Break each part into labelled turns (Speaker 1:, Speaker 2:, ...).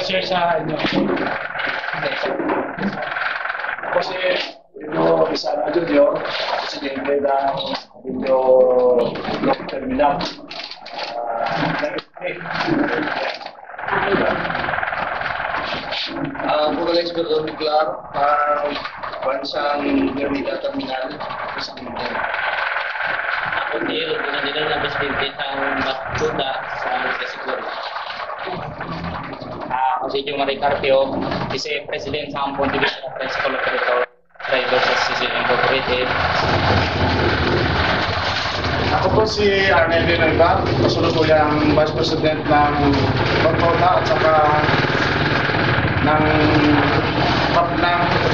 Speaker 1: share sa inyo. Kasi yung isa na Junior, presidente ng Video Terminal.
Speaker 2: Organized Gordon Biglar, bansang Terminal Presidente.
Speaker 3: Ako din, pinandilan na presidente ng Bakuna sa Presidente. Ako si Jumar Carpio, Vice-President sa Pontificia Principal Operator Drivers Association Incorporated.
Speaker 1: Ako po si Arnel Villanueva, kasulukuyang Vice President ng Bakuna at saka ng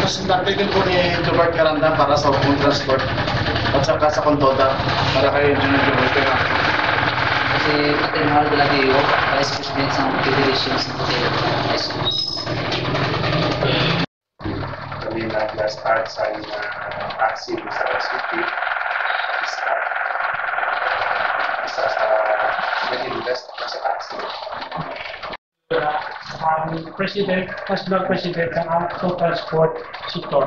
Speaker 1: representante din po ni Jobert Caranda para sa Home Transport at saka sa Contoda para kay Junior Jobert.
Speaker 4: Kasi Patrimonal de la Dio, Vice President sa Federation sa Hotel.
Speaker 5: Kami nag-start sa taxi sa city. Isa sa nag-invest na sa taxi.
Speaker 1: President, National President ng Auto Transport Sector.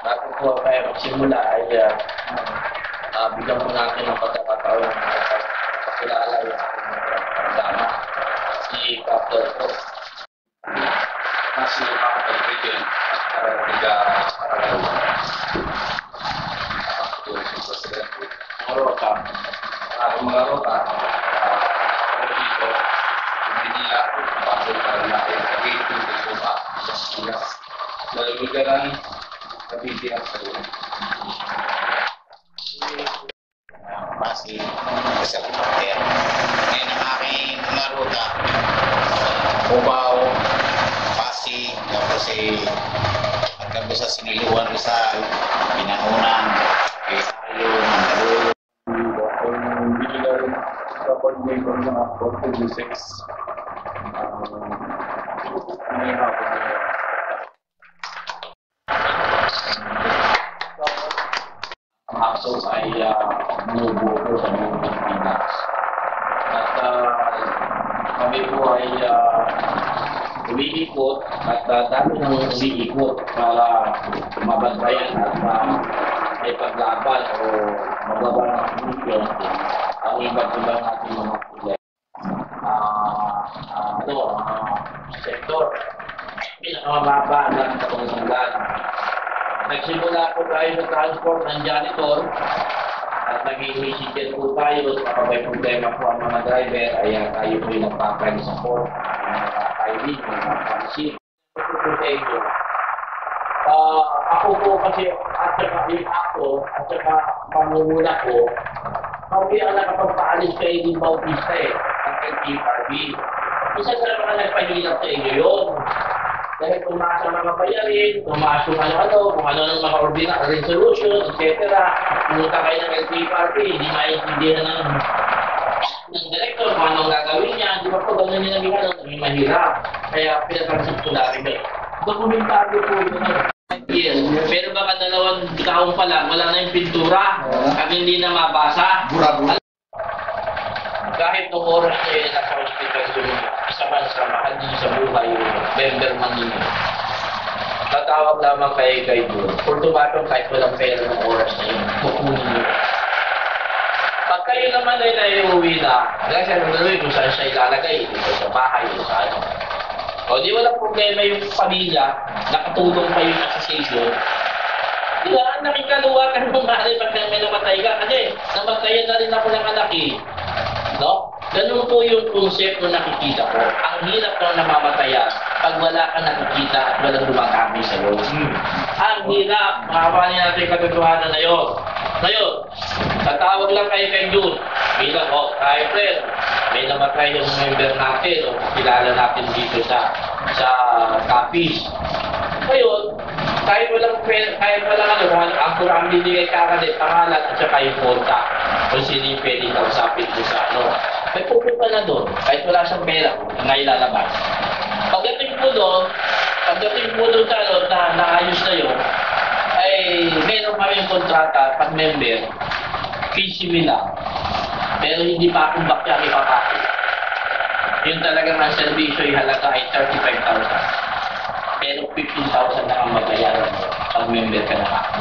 Speaker 3: Bago po tayo magsimula ay bigyan po natin ng pagkakataon ng pakilala yung ating programa, si Captain po.
Speaker 5: Si Captain Britain para
Speaker 3: Maroka.
Speaker 5: mga rota dito Manila pasok para na ay dito sa Pilipinas malulugaran sa Pilipinas
Speaker 6: Basi sa Pilipinas ngayon ang aking mga ruta Cubao, Pasig, tapos hanggang sa Siniluan, Rizal, Binangonan, Quezon, Mandaluyong.
Speaker 5: coordinator ng ako, 26.
Speaker 3: Ang AXO ay bumubuo po sa buong Pilipinas. At kami po ay umiikot at dami nang umiikot para mabantayan at may paglaban o maglaban ng komisyon ang iba't ibang ating mga problema. Sektor, pinakamababa ng katungkulan. Nagsimula po tayo sa transport ng janitor at naging messenger po tayo kapag may problema po ang mga driver ay tayo po yung nagpapagay sa port, tayo din, nagpapansin. Ako po kasi at saka yung ako at saka pangunguna ko kami ang nakapagpaalis kay Edwin Bautista ang LTFRB. Isa sa mga nagpahilap sa inyo yun. Dahil tumaas ang mga bayarin, tumaas yung ano-ano, kung ano ng mga ordinary resolution, etc. Pumunta kayo ng LTFRB, hindi maintindihan ng director kung anong gagawin niya. Di ba po, gano'n yung naging mahirap. Kaya pinatransit ko namin eh. Dokumentado po yun. Pero baka 2 taon pa lang, wala na yung pintura at hindi na mabasa. Kahit nung oras na nasa hospital yung isa man sa mahal din sa buhay yung member man ninyo. Tatawag lamang kay Doon. For tumatong kahit walang pera ng oras na yun, kukunin nyo. Pag kayo naman ay naiuwi na, kasi kung saan siya ilalagay, dito sa bahay, dito sa ano. O di walang problema yung pamilya, nakatulong pa yung association. Di ba, nakikaluwa ka ng mga pag may namatay ka. Kasi namatayan na rin ako ng anak eh. No? Ganun po yung concept na nakikita ko. Ang hirap ng namamataya pag wala ka nakikita at walang dumakami sa loob. Ang hirap, makapanin natin yung katotohanan na yun. Ngayon, tatawag lang kayo kay June. Bilang, kay Fred, may namatay yung member natin o kilala natin dito sa Capiz. Ngayon, kahit walang ang kurang binigay kakalit, pangalan at saka yung kontak kung sino yung pwede kausapin ko sa may pupunta na doon, kahit wala siyang pera na ilalabas. Pagdating po doon sa naayos na yun, ay meron kami yung kontrata pag member PCV lang. Pero hindi pa akong bakyang ipapakit. Yung talagang ang servisyo ay halaga ay 35,000. Pero 15,000 na ang magayaran mo pag member ka na ako.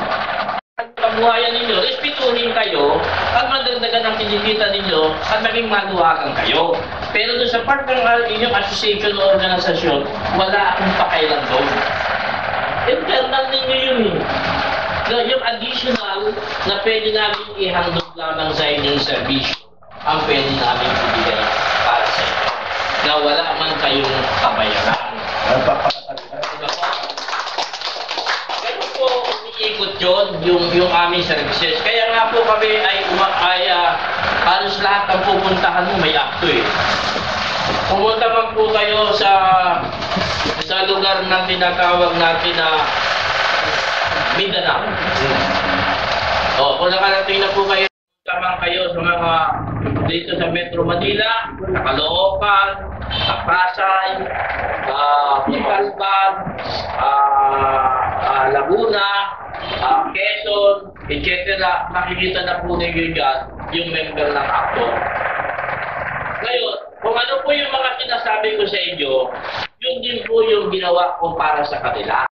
Speaker 3: Ang kabuhayan ninyo, respetuhin kayo, at madagdagan ang kinikita ninyo, at maging maluwagan kayo. Pero doon sa part ng inyong association o organisasyon, wala akong pakailan doon. Internal ninyo yun eh. So, yung additional na pwede namin ihandog lamang sa inyong servisyo, ang pwede namin ibigay para sa inyo. Na wala man kayong kabayaran. Ganun po umiikot yun, yung aming services. Kaya nga po kami ay halos lahat ng pupuntahan mo may akto eh. Pumunta man po kayo sa lugar na tinatawag natin na Mindanao. O, kung nakarating na po kayo, tamang kayo sa mga dito sa Metro Manila, sa Caloocan, sa Pasay, Pasban, Laguna, Quezon, etc. Makikita na po ninyo dyan yung member ng actor. Ngayon, kung ano po yung mga sinasabi ko sa inyo, yun din po yung ginawa ko para sa kanila.